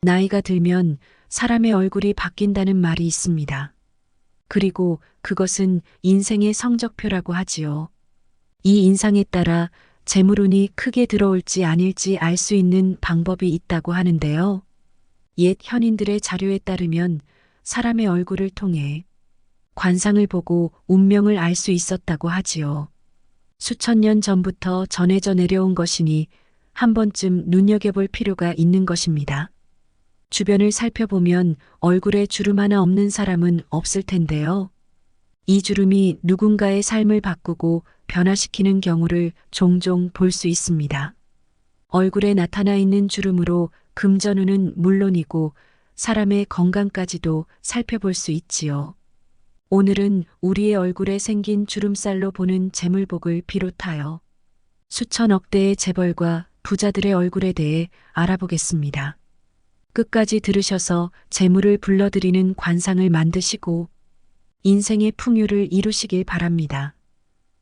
나이가 들면 사람의 얼굴이 바뀐다는 말이 있습니다. 그리고 그것은 인생의 성적표라고 하지요. 이 인상에 따라 재물운이 크게 들어올지 아닐지 알 수 있는 방법이 있다고 하는데요. 옛 현인들의 자료에 따르면 사람의 얼굴을 통해 관상을 보고 운명을 알 수 있었다고 하지요. 수천 년 전부터 전해져 내려온 것이니 한 번쯤 눈여겨볼 필요가 있는 것입니다. 주변을 살펴보면 얼굴에 주름 하나 없는 사람은 없을 텐데요. 이 주름이 누군가의 삶을 바꾸고 변화시키는 경우를 종종 볼 수 있습니다. 얼굴에 나타나 있는 주름으로 금전운은 물론이고 사람의 건강까지도 살펴볼 수 있지요. 오늘은 우리의 얼굴에 생긴 주름살로 보는 재물복을 비롯하여 수천억 대의 재벌과 부자들의 얼굴에 대해 알아보겠습니다. 끝까지 들으셔서 재물을 불러들이는 관상을 만드시고 인생의 풍요를 이루시길 바랍니다.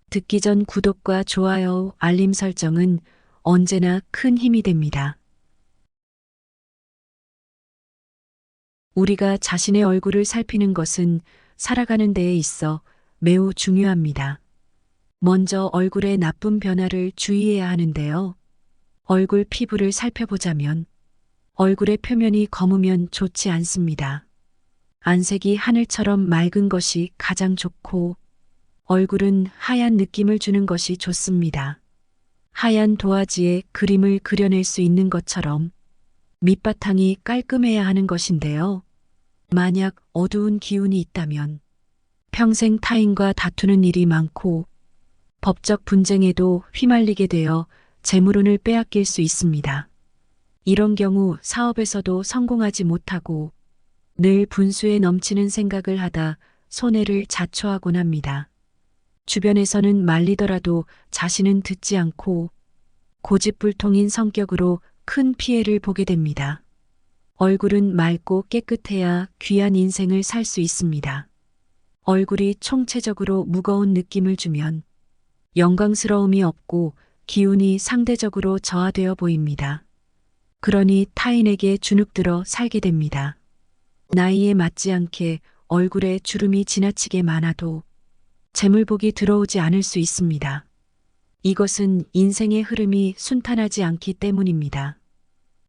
듣기 전 구독과 좋아요, 알림 설정은 언제나 큰 힘이 됩니다. 우리가 자신의 얼굴을 살피는 것은 살아가는 데에 있어 매우 중요합니다. 먼저 얼굴의 나쁜 변화를 주의해야 하는데요. 얼굴 피부를 살펴보자면 얼굴의 표면이 검으면 좋지 않습니다. 안색이 하늘처럼 맑은 것이 가장 좋고 얼굴은 하얀 느낌을 주는 것이 좋습니다. 하얀 도화지에 그림을 그려낼 수 있는 것처럼 밑바탕이 깔끔해야 하는 것인데요. 만약 어두운 기운이 있다면 평생 타인과 다투는 일이 많고 법적 분쟁에도 휘말리게 되어 재물운을 빼앗길 수 있습니다. 이런 경우 사업에서도 성공하지 못하고 늘 분수에 넘치는 생각을 하다 손해를 자초하곤 합니다. 주변에서는 말리더라도 자신은 듣지 않고 고집불통인 성격으로 큰 피해를 보게 됩니다. 얼굴은 맑고 깨끗해야 귀한 인생을 살 수 있습니다. 얼굴이 총체적으로 무거운 느낌을 주면 영광스러움이 없고 기운이 상대적으로 저하되어 보입니다. 그러니 타인에게 주눅들어 살게 됩니다. 나이에 맞지 않게 얼굴에 주름이 지나치게 많아도 재물복이 들어오지 않을 수 있습니다. 이것은 인생의 흐름이 순탄하지 않기 때문입니다.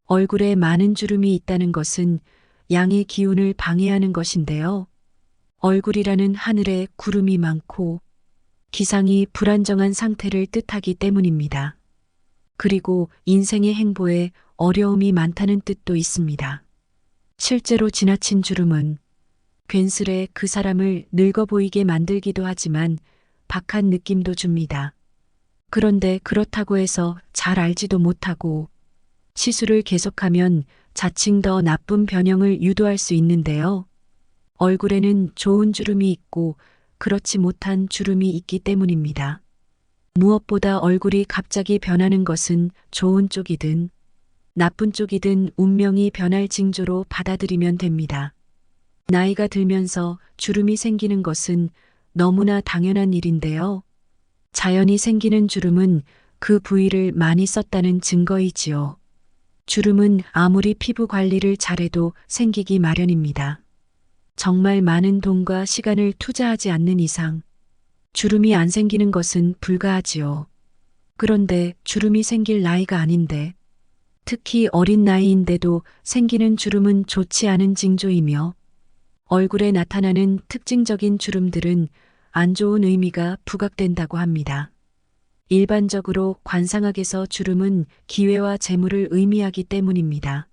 얼굴에 많은 주름이 있다는 것은 양의 기운을 방해하는 것인데요. 얼굴이라는 하늘에 구름이 많고 기상이 불안정한 상태를 뜻하기 때문입니다. 그리고 인생의 행보에 어려움이 많다는 뜻도 있습니다. 실제로 지나친 주름은 괜스레 그 사람을 늙어 보이게 만들기도 하지만 박한 느낌도 줍니다. 그런데 그렇다고 해서 잘 알지도 못하고 시술을 계속하면 자칭 더 나쁜 변형을 유도할 수 있는데요. 얼굴에는 좋은 주름이 있고 그렇지 못한 주름이 있기 때문입니다. 무엇보다 얼굴이 갑자기 변하는 것은 좋은 쪽이든 나쁜 쪽이든 운명이 변할 징조로 받아들이면 됩니다. 나이가 들면서 주름이 생기는 것은 너무나 당연한 일인데요. 자연히 생기는 주름은 그 부위를 많이 썼다는 증거이지요. 주름은 아무리 피부 관리를 잘해도 생기기 마련입니다. 정말 많은 돈과 시간을 투자하지 않는 이상 주름이 안 생기는 것은 불가하지요. 그런데 주름이 생길 나이가 아닌데 특히 어린 나이인데도 생기는 주름은 좋지 않은 징조이며 얼굴에 나타나는 특징적인 주름들은 안 좋은 의미가 부각된다고 합니다. 일반적으로 관상학에서 주름은 기회와 재물을 의미하기 때문입니다.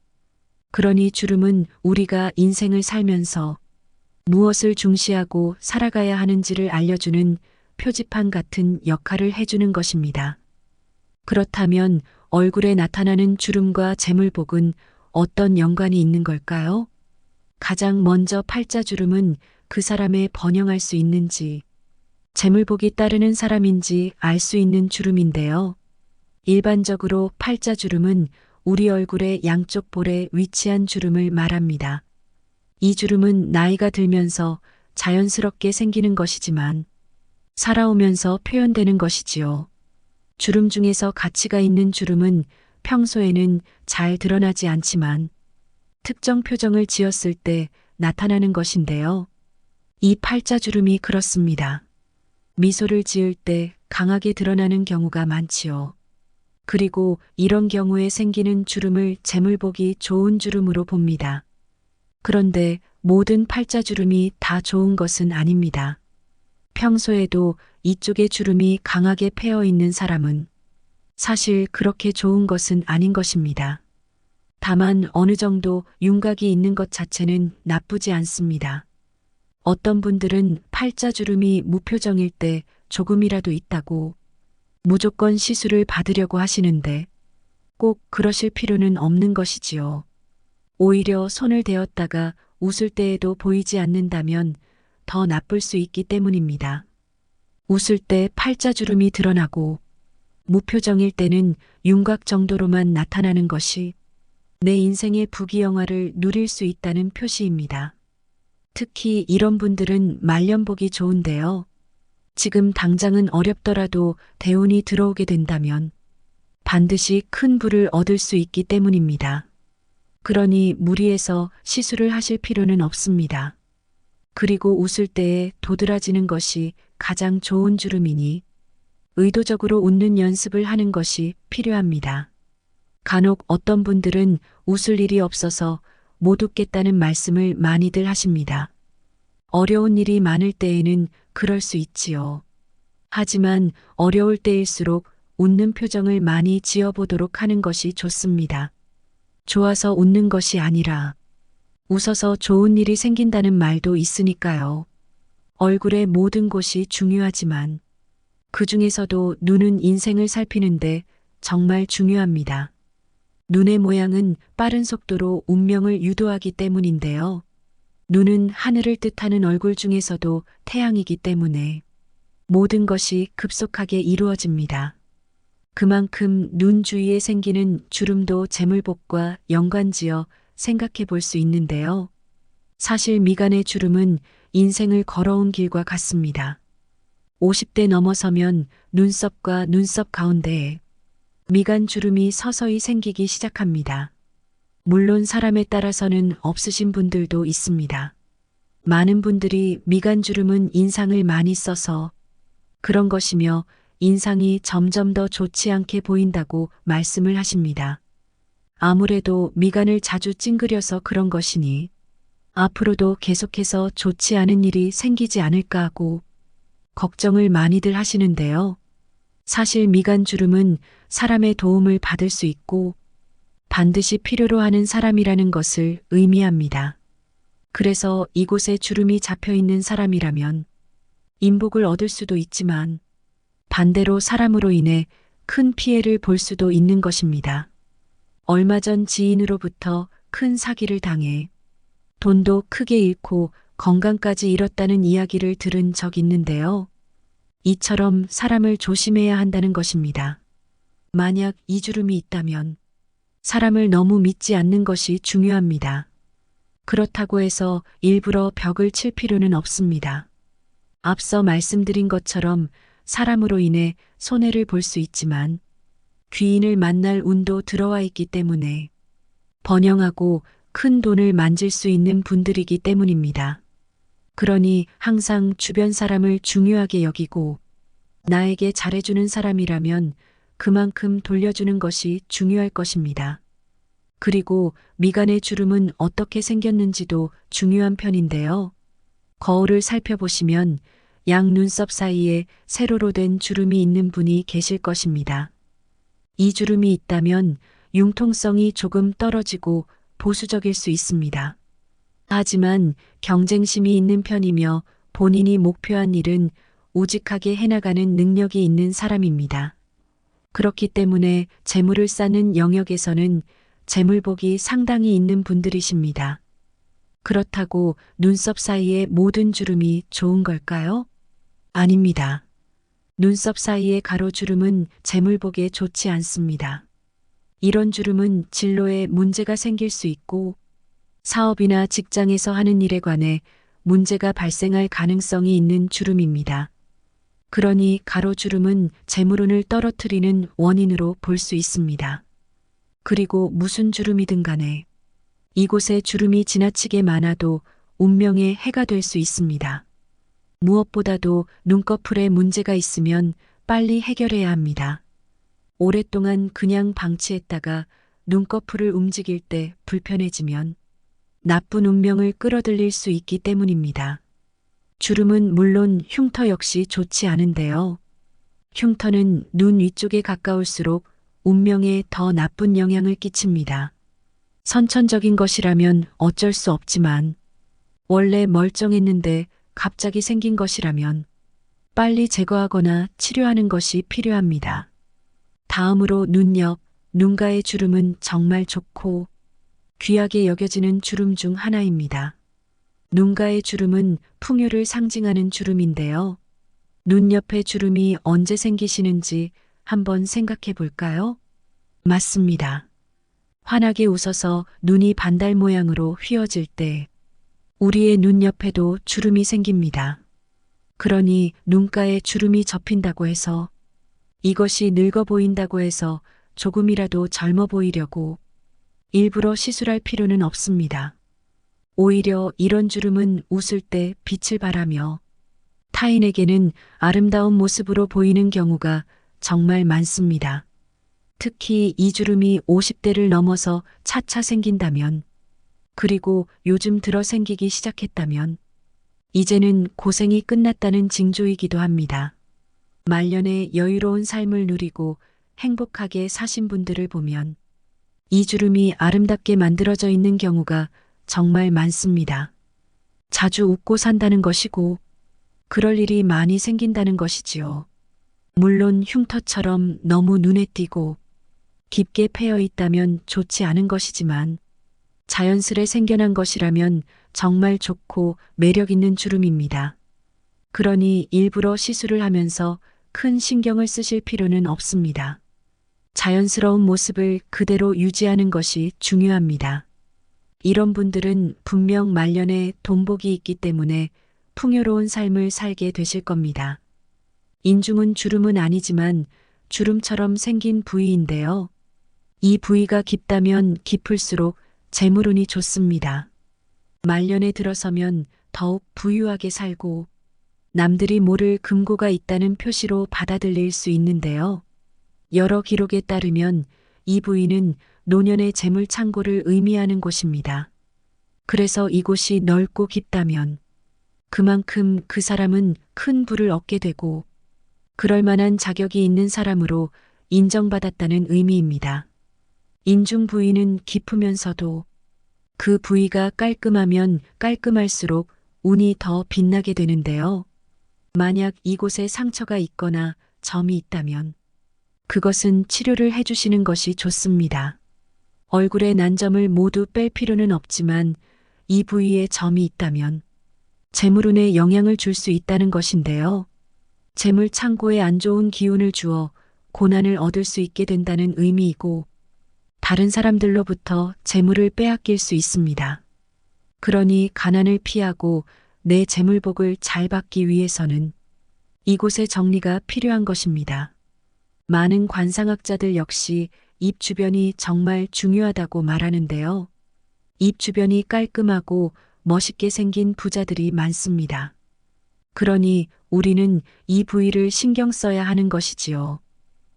그러니 주름은 우리가 인생을 살면서 무엇을 중시하고 살아가야 하는지를 알려주는 표지판 같은 역할을 해주는 것입니다. 그렇다면 얼굴에 나타나는 주름과 재물복은 어떤 연관이 있는 걸까요? 가장 먼저 팔자주름은 그 사람의 번영할 수 있는지, 재물복이 따르는 사람인지 알 수 있는 주름인데요. 일반적으로 팔자주름은 우리 얼굴의 양쪽 볼에 위치한 주름을 말합니다. 이 주름은 나이가 들면서 자연스럽게 생기는 것이지만 살아오면서 표현되는 것이지요. 주름 중에서 가치가 있는 주름은 평소에는 잘 드러나지 않지만 특정 표정을 지었을 때 나타나는 것인데요. 이 팔자주름이 그렇습니다. 미소를 지을 때 강하게 드러나는 경우가 많지요. 그리고 이런 경우에 생기는 주름을 재물보기 좋은 주름으로 봅니다. 그런데 모든 팔자주름이 다 좋은 것은 아닙니다. 평소에도 이쪽에 주름이 강하게 패여 있는 사람은 사실 그렇게 좋은 것은 아닌 것입니다. 다만 어느 정도 윤곽이 있는 것 자체는 나쁘지 않습니다. 어떤 분들은 팔자주름이 무표정일 때 조금이라도 있다고 무조건 시술을 받으려고 하시는데 꼭 그러실 필요는 없는 것이지요. 오히려 손을 대었다가 웃을 때에도 보이지 않는다면 더 나쁠 수 있기 때문입니다. 웃을 때 팔자주름이 드러나고 무표정일 때는 윤곽 정도로만 나타나는 것이 내 인생의 부귀영화를 누릴 수 있다는 표시입니다. 특히 이런 분들은 말년복이 좋은데요. 지금 당장은 어렵더라도 대운이 들어오게 된다면 반드시 큰 부를 얻을 수 있기 때문입니다. 그러니 무리해서 시술을 하실 필요는 없습니다. 그리고 웃을 때에 도드라지는 것이 가장 좋은 주름이니 의도적으로 웃는 연습을 하는 것이 필요합니다. 간혹 어떤 분들은 웃을 일이 없어서 못 웃겠다는 말씀을 많이들 하십니다. 어려운 일이 많을 때에는 그럴 수 있지요. 하지만 어려울 때일수록 웃는 표정을 많이 지어보도록 하는 것이 좋습니다. 좋아서 웃는 것이 아니라 웃어서 좋은 일이 생긴다는 말도 있으니까요. 얼굴의 모든 곳이 중요하지만 그 중에서도 눈은 인생을 살피는데 정말 중요합니다. 눈의 모양은 빠른 속도로 운명을 유도하기 때문인데요. 눈은 하늘을 뜻하는 얼굴 중에서도 태양이기 때문에 모든 것이 급속하게 이루어집니다. 그만큼 눈 주위에 생기는 주름도 재물복과 연관지어 생각해 볼 수 있는데요. 사실 미간의 주름은 인생을 걸어온 길과 같습니다. 50대 넘어서면 눈썹과 눈썹 가운데에 미간 주름이 서서히 생기기 시작합니다. 물론 사람에 따라서는 없으신 분들도 있습니다. 많은 분들이 미간 주름은 인상을 많이 써서 그런 것이며 인상이 점점 더 좋지 않게 보인다고 말씀을 하십니다. 아무래도 미간을 자주 찡그려서 그런 것이니 앞으로도 계속해서 좋지 않은 일이 생기지 않을까 하고 걱정을 많이들 하시는데요. 사실 미간 주름은 사람의 도움을 받을 수 있고 반드시 필요로 하는 사람이라는 것을 의미합니다. 그래서 이곳에 주름이 잡혀 있는 사람이라면 인복을 얻을 수도 있지만 반대로 사람으로 인해 큰 피해를 볼 수도 있는 것입니다. 얼마 전 지인으로부터 큰 사기를 당해 돈도 크게 잃고 건강까지 잃었다는 이야기를 들은 적 있는데요. 이처럼 사람을 조심해야 한다는 것입니다. 만약 이 주름이 있다면 사람을 너무 믿지 않는 것이 중요합니다. 그렇다고 해서 일부러 벽을 칠 필요는 없습니다. 앞서 말씀드린 것처럼 사람으로 인해 손해를 볼 수 있지만 귀인을 만날 운도 들어와 있기 때문에 번영하고 큰 돈을 만질 수 있는 분들이기 때문입니다. 그러니 항상 주변 사람을 중요하게 여기고 나에게 잘해주는 사람이라면 그만큼 돌려주는 것이 중요할 것입니다. 그리고 미간의 주름은 어떻게 생겼는지도 중요한 편인데요. 거울을 살펴보시면 양 눈썹 사이에 세로로 된 주름이 있는 분이 계실 것입니다. 이 주름이 있다면 융통성이 조금 떨어지고 보수적일 수 있습니다. 하지만 경쟁심이 있는 편이며 본인이 목표한 일은 우직하게 해나가는 능력이 있는 사람입니다. 그렇기 때문에 재물을 쌓는 영역에서는 재물복이 상당히 있는 분들이십니다. 그렇다고 눈썹 사이의 모든 주름이 좋은 걸까요? 아닙니다. 눈썹 사이의 가로주름은 재물복에 좋지 않습니다. 이런 주름은 진로에 문제가 생길 수 있고 사업이나 직장에서 하는 일에 관해 문제가 발생할 가능성이 있는 주름입니다. 그러니 가로주름은 재물운을 떨어뜨리는 원인으로 볼 수 있습니다. 그리고 무슨 주름이든 간에 이곳에 주름이 지나치게 많아도 운명의 해가 될 수 있습니다. 무엇보다도 눈꺼풀에 문제가 있으면 빨리 해결해야 합니다. 오랫동안 그냥 방치했다가 눈꺼풀을 움직일 때 불편해지면 나쁜 운명을 끌어들일 수 있기 때문입니다. 주름은 물론 흉터 역시 좋지 않은데요. 흉터는 눈 위쪽에 가까울수록 운명에 더 나쁜 영향을 끼칩니다. 선천적인 것이라면 어쩔 수 없지만 원래 멀쩡했는데 갑자기 생긴 것이라면 빨리 제거하거나 치료하는 것이 필요합니다. 다음으로 눈 옆, 눈가의 주름은 정말 좋고 귀하게 여겨지는 주름 중 하나입니다. 눈가의 주름은 풍요를 상징하는 주름인데요. 눈 옆에 주름이 언제 생기시는지 한번 생각해 볼까요? 맞습니다. 환하게 웃어서 눈이 반달 모양으로 휘어질 때 우리의 눈 옆에도 주름이 생깁니다. 그러니 눈가에 주름이 접힌다고 해서 이것이 늙어 보인다고 해서 조금이라도 젊어 보이려고 일부러 시술할 필요는 없습니다. 오히려 이런 주름은 웃을 때 빛을 발하며 타인에게는 아름다운 모습으로 보이는 경우가 정말 많습니다. 특히 이 주름이 50대를 넘어서 차차 생긴다면, 그리고 요즘 들어 생기기 시작했다면, 이제는 고생이 끝났다는 징조이기도 합니다. 말년에 여유로운 삶을 누리고 행복하게 사신 분들을 보면 이 주름이 아름답게 만들어져 있는 경우가 정말 많습니다. 자주 웃고 산다는 것이고 그럴 일이 많이 생긴다는 것이지요. 물론 흉터처럼 너무 눈에 띄고 깊게 패여 있다면 좋지 않은 것이지만 자연스레 생겨난 것이라면 정말 좋고 매력 있는 주름입니다. 그러니 일부러 시술을 하면서 큰 신경을 쓰실 필요는 없습니다. 자연스러운 모습을 그대로 유지하는 것이 중요합니다. 이런 분들은 분명 말년에 돈복이 있기 때문에 풍요로운 삶을 살게 되실 겁니다. 인중은 주름은 아니지만 주름처럼 생긴 부위인데요. 이 부위가 깊다면 깊을수록 재물운이 좋습니다. 말년에 들어서면 더욱 부유하게 살고 남들이 모를 금고가 있다는 표시로 받아들일 수 있는데요. 여러 기록에 따르면 이 부위는 노년의 재물 창고를 의미하는 곳입니다. 그래서 이곳이 넓고 깊다면 그만큼 그 사람은 큰 부를 얻게 되고 그럴 만한 자격이 있는 사람으로 인정받았다는 의미입니다. 인중 부위는 깊으면서도 그 부위가 깔끔하면 깔끔할수록 운이 더 빛나게 되는데요. 만약 이곳에 상처가 있거나 점이 있다면 그것은 치료를 해주시는 것이 좋습니다. 얼굴의 난점을 모두 뺄 필요는 없지만 이 부위에 점이 있다면 재물운에 영향을 줄 수 있다는 것인데요. 재물 창고에 안 좋은 기운을 주어 고난을 얻을 수 있게 된다는 의미이고 다른 사람들로부터 재물을 빼앗길 수 있습니다. 그러니 가난을 피하고 내 재물복을 잘 받기 위해서는 이곳의 정리가 필요한 것입니다. 많은 관상학자들 역시 입 주변이 정말 중요하다고 말하는데요. 입 주변이 깔끔하고 멋있게 생긴 부자들이 많습니다. 그러니 우리는 이 부위를 신경 써야 하는 것이지요.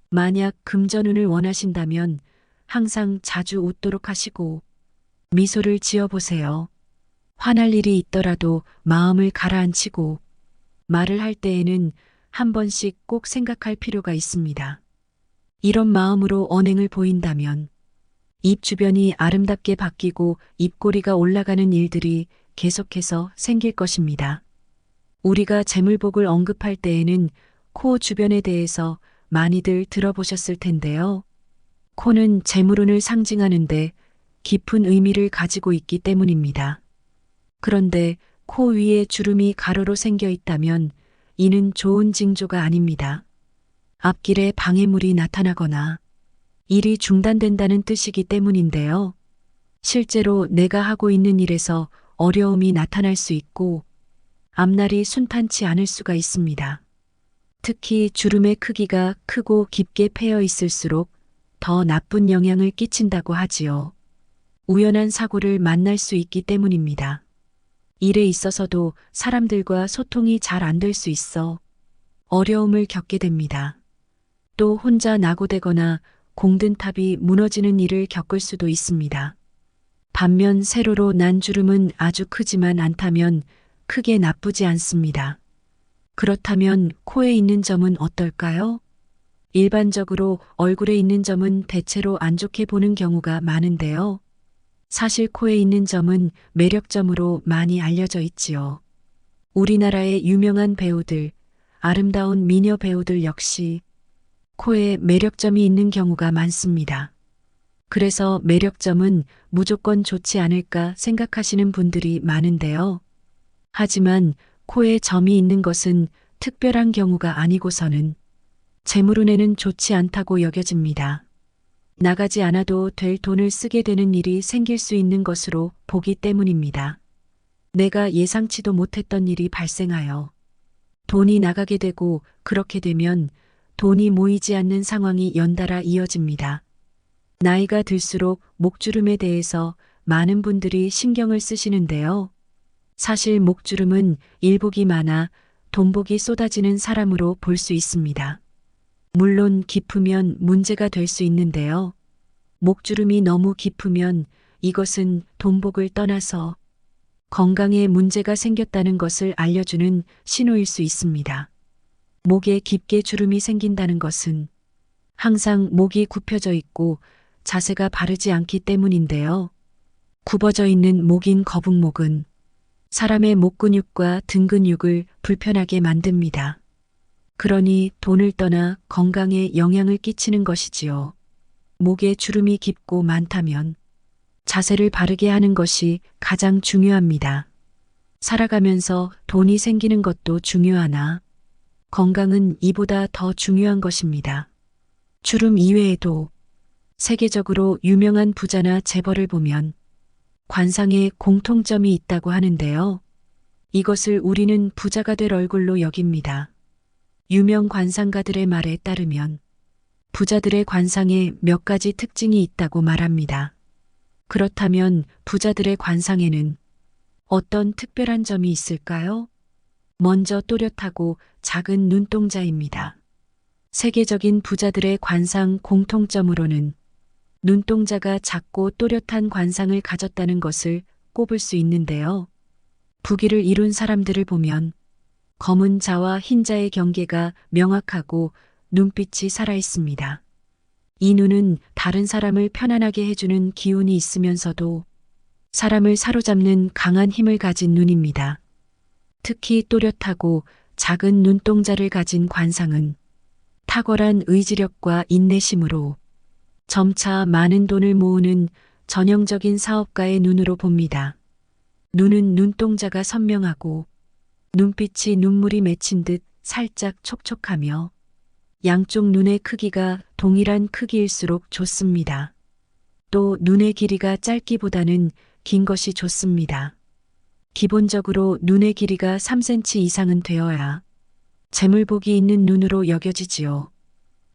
만약 금전운을 원하신다면 항상 자주 웃도록 하시고 미소를 지어보세요. 화날 일이 있더라도 마음을 가라앉히고 말을 할 때에는 한 번씩 꼭 생각할 필요가 있습니다. 이런 마음으로 언행을 보인다면 입 주변이 아름답게 바뀌고 입꼬리가 올라가는 일들이 계속해서 생길 것입니다. 우리가 재물복을 언급할 때에는 코 주변에 대해서 많이들 들어보셨을 텐데요. 코는 재물운을 상징하는데 깊은 의미를 가지고 있기 때문입니다. 그런데 코 위에 주름이 가로로 생겨 있다면 이는 좋은 징조가 아닙니다. 앞길에 방해물이 나타나거나 일이 중단된다는 뜻이기 때문인데요. 실제로 내가 하고 있는 일에서 어려움이 나타날 수 있고 앞날이 순탄치 않을 수가 있습니다. 특히 주름의 크기가 크고 깊게 패여 있을수록 더 나쁜 영향을 끼친다고 하지요. 우연한 사고를 만날 수 있기 때문입니다. 일에 있어서도 사람들과 소통이 잘 안 될 수 있어 어려움을 겪게 됩니다. 또 혼자 낙오되거나 공든탑이 무너지는 일을 겪을 수도 있습니다. 반면 세로로 난 주름은 아주 크지만 않다면 크게 나쁘지 않습니다. 그렇다면 코에 있는 점은 어떨까요? 일반적으로 얼굴에 있는 점은 대체로 안 좋게 보는 경우가 많은데요. 사실 코에 있는 점은 매력점으로 많이 알려져 있지요. 우리나라의 유명한 배우들, 아름다운 미녀 배우들 역시 코에 매력점이 있는 경우가 많습니다. 그래서 매력점은 무조건 좋지 않을까 생각하시는 분들이 많은데요. 하지만 코에 점이 있는 것은 특별한 경우가 아니고서는 재물운에는 좋지 않다고 여겨집니다. 나가지 않아도 될 돈을 쓰게 되는 일이 생길 수 있는 것으로 보기 때문입니다. 내가 예상치도 못했던 일이 발생하여 돈이 나가게 되고 그렇게 되면 돈이 모이지 않는 상황이 연달아 이어집니다. 나이가 들수록 목주름에 대해서 많은 분들이 신경을 쓰시는데요. 사실 목주름은 일복이 많아 돈복이 쏟아지는 사람으로 볼 수 있습니다. 물론 깊으면 문제가 될 수 있는데요. 목주름이 너무 깊으면 이것은 돈복을 떠나서 건강에 문제가 생겼다는 것을 알려주는 신호일 수 있습니다. 목에 깊게 주름이 생긴다는 것은 항상 목이 굽혀져 있고 자세가 바르지 않기 때문인데요. 굽어져 있는 목인 거북목은 사람의 목 근육과 등 근육을 불편하게 만듭니다. 그러니 돈을 떠나 건강에 영향을 끼치는 것이지요. 목에 주름이 깊고 많다면 자세를 바르게 하는 것이 가장 중요합니다. 살아가면서 돈이 생기는 것도 중요하나 건강은 이보다 더 중요한 것입니다. 주름 이외에도 세계적으로 유명한 부자나 재벌을 보면 관상에 공통점이 있다고 하는데요. 이것을 우리는 부자가 될 얼굴로 여깁니다. 유명 관상가들의 말에 따르면 부자들의 관상에 몇 가지 특징이 있다고 말합니다. 그렇다면 부자들의 관상에는 어떤 특별한 점이 있을까요? 먼저 또렷하고 작은 눈동자입니다. 세계적인 부자들의 관상 공통점으로는 눈동자가 작고 또렷한 관상을 가졌다는 것을 꼽을 수 있는데요. 부귀를 이룬 사람들을 보면 검은 자와 흰 자의 경계가 명확하고 눈빛이 살아있습니다. 이 눈은 다른 사람을 편안하게 해주는 기운이 있으면서도 사람을 사로잡는 강한 힘을 가진 눈입니다. 특히 또렷하고 작은 눈동자를 가진 관상은 탁월한 의지력과 인내심으로 점차 많은 돈을 모으는 전형적인 사업가의 눈으로 봅니다. 눈은 눈동자가 선명하고 눈빛이 눈물이 맺힌 듯 살짝 촉촉하며 양쪽 눈의 크기가 동일한 크기일수록 좋습니다. 또 눈의 길이가 짧기보다는 긴 것이 좋습니다. 기본적으로 눈의 길이가 3cm 이상은 되어야 재물복이 있는 눈으로 여겨지지요.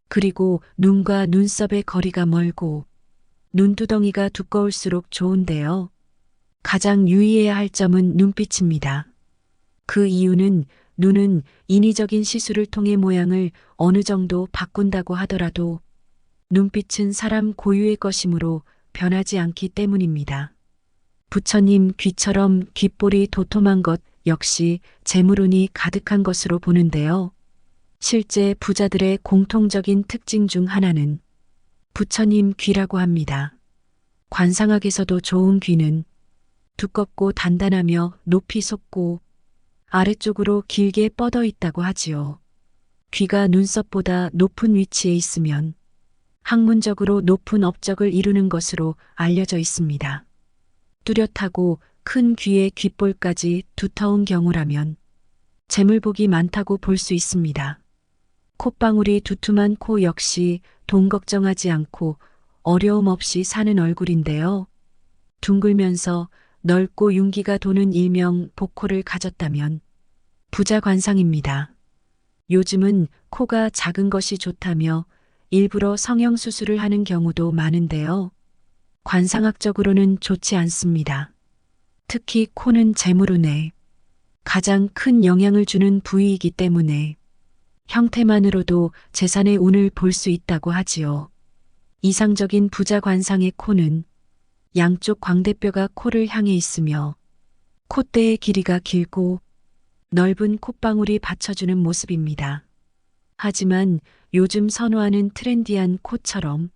그리고 눈과 눈썹의 거리가 멀고 눈두덩이가 두꺼울수록 좋은데요. 가장 유의해야 할 점은 눈빛입니다. 그 이유는 눈은 인위적인 시술을 통해 모양을 어느 정도 바꾼다고 하더라도 눈빛은 사람 고유의 것이므로 변하지 않기 때문입니다. 부처님 귀처럼 귓볼이 도톰한 것 역시 재물운이 가득한 것으로 보는데요. 실제 부자들의 공통적인 특징 중 하나는 부처님 귀라고 합니다. 관상학에서도 좋은 귀는 두껍고 단단하며 높이 솟고 아래쪽으로 길게 뻗어 있다고 하지요. 귀가 눈썹보다 높은 위치에 있으면 학문적으로 높은 업적을 이루는 것으로 알려져 있습니다. 뚜렷하고 큰 귀의 귓볼까지 두터운 경우라면 재물복이 많다고 볼 수 있습니다. 콧방울이 두툼한 코 역시 돈 걱정하지 않고 어려움 없이 사는 얼굴인데요. 둥글면서 넓고 윤기가 도는 일명 복코를 가졌다면 부자 관상입니다. 요즘은 코가 작은 것이 좋다며 일부러 성형수술을 하는 경우도 많은데요. 관상학적으로는 좋지 않습니다. 특히 코는 재물운에 가장 큰 영향을 주는 부위이기 때문에 형태만으로도 재산의 운을 볼 수 있다고 하지요. 이상적인 부자 관상의 코는 양쪽 광대뼈가 코를 향해 있으며 콧대의 길이가 길고 넓은 콧방울이 받쳐주는 모습입니다. 하지만 요즘 선호하는 트렌디한 코처럼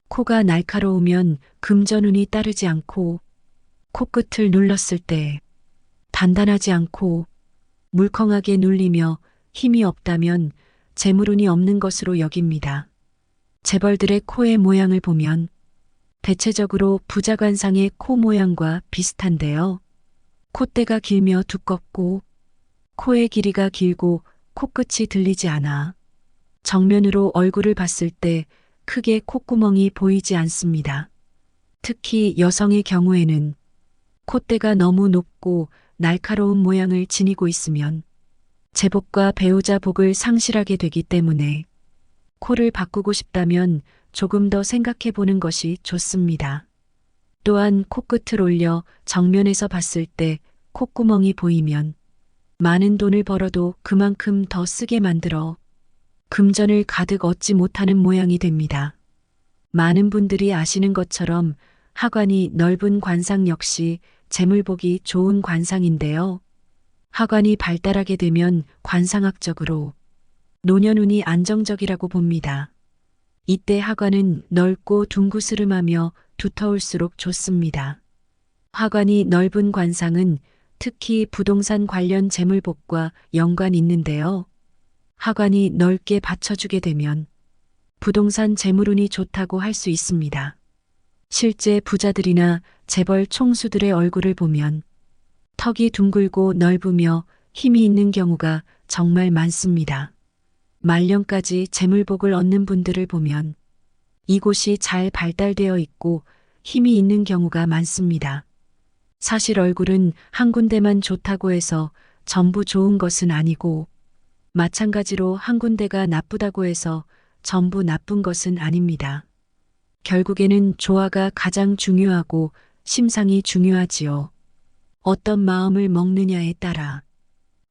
코가 날카로우면 금전운이 따르지 않고 코끝을 눌렀을 때 단단하지 않고 물컹하게 눌리며 힘이 없다면 재물운이 없는 것으로 여깁니다. 재벌들의 코의 모양을 보면 대체적으로 부자관상의 코 모양과 비슷한데요. 콧대가 길며 두껍고 코의 길이가 길고 코끝이 들리지 않아 정면으로 얼굴을 봤을 때 크게 콧구멍이 보이지 않습니다. 특히 여성의 경우에는 콧대가 너무 높고 날카로운 모양을 지니고 있으면 제복과 배우자 복을 상실하게 되기 때문에 코를 바꾸고 싶다면 조금 더 생각해 보는 것이 좋습니다. 또한 코끝을 올려 정면에서 봤을 때 콧구멍이 보이면 많은 돈을 벌어도 그만큼 더 쓰게 만들어 금전을 가득 얻지 못하는 모양이 됩니다. 많은 분들이 아시는 것처럼 하관이 넓은 관상 역시 재물복이 좋은 관상인데요. 하관이 발달하게 되면 관상학적으로 노년운이 안정적이라고 봅니다. 이때 하관은 넓고 둥그스름하며 두터울수록 좋습니다. 하관이 넓은 관상은 특히 부동산 관련 재물복과 연관이 있는데요. 하관이 넓게 받쳐주게 되면 부동산 재물운이 좋다고 할 수 있습니다. 실제 부자들이나 재벌 총수들의 얼굴을 보면 턱이 둥글고 넓으며 힘이 있는 경우가 정말 많습니다. 말년까지 재물복을 얻는 분들을 보면 이곳이 잘 발달되어 있고 힘이 있는 경우가 많습니다. 사실 얼굴은 한 군데만 좋다고 해서 전부 좋은 것은 아니고 마찬가지로 한 군데가 나쁘다고 해서 전부 나쁜 것은 아닙니다. 결국에는 조화가 가장 중요하고 심상이 중요하지요. 어떤 마음을 먹느냐에 따라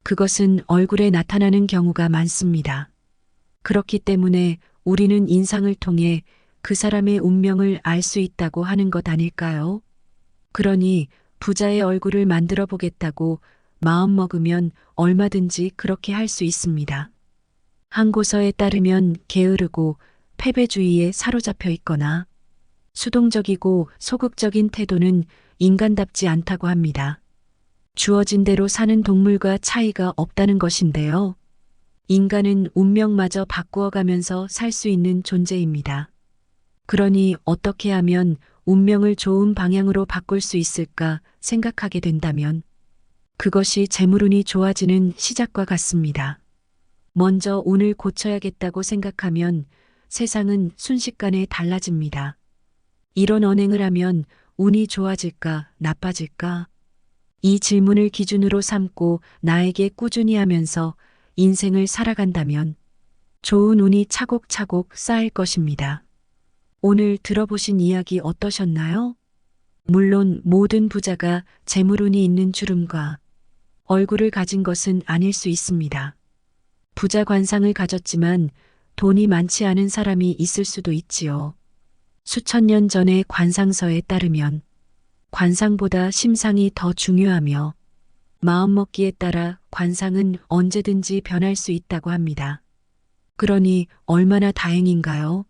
그것은 얼굴에 나타나는 경우가 많습니다. 그렇기 때문에 우리는 인상을 통해 그 사람의 운명을 알 수 있다고 하는 것 아닐까요? 그러니 부자의 얼굴을 만들어 보겠다고 마음먹으면 얼마든지 그렇게 할 수 있습니다. 한 고서에 따르면 게으르고 패배주의에 사로잡혀 있거나 수동적이고 소극적인 태도는 인간답지 않다고 합니다. 주어진 대로 사는 동물과 차이가 없다는 것인데요. 인간은 운명마저 바꾸어 가면서 살 수 있는 존재입니다. 그러니 어떻게 하면 운명을 좋은 방향으로 바꿀 수 있을까 생각하게 된다면 그것이 재물운이 좋아지는 시작과 같습니다. 먼저 운을 고쳐야겠다고 생각하면 세상은 순식간에 달라집니다. 이런 언행을 하면 운이 좋아질까 나빠질까? 이 질문을 기준으로 삼고 나에게 꾸준히 하면서 인생을 살아간다면 좋은 운이 차곡차곡 쌓일 것입니다. 오늘 들어보신 이야기 어떠셨나요? 물론 모든 부자가 재물운이 있는 주름과 얼굴을 가진 것은 아닐 수 있습니다. 부자 관상을 가졌지만 돈이 많지 않은 사람이 있을 수도 있지요. 수천 년 전의 관상서에 따르면 관상보다 심상이 더 중요하며 마음먹기에 따라 관상은 언제든지 변할 수 있다고 합니다. 그러니 얼마나 다행인가요?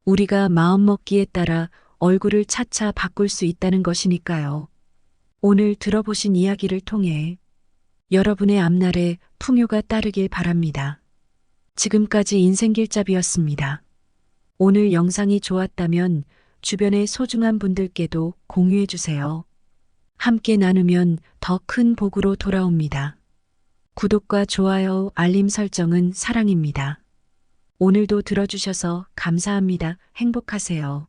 우리가 마음먹기에 따라 얼굴을 차차 바꿀 수 있다는 것이니까요. 오늘 들어보신 이야기를 통해 여러분의 앞날에 풍요가 따르길 바랍니다. 지금까지 인생길잡이였습니다. 오늘 영상이 좋았다면 주변의 소중한 분들께도 공유해 주세요. 함께 나누면 더 큰 복으로 돌아옵니다. 구독과 좋아요, 알림 설정은 사랑입니다. 오늘도 들어주셔서 감사합니다. 행복하세요.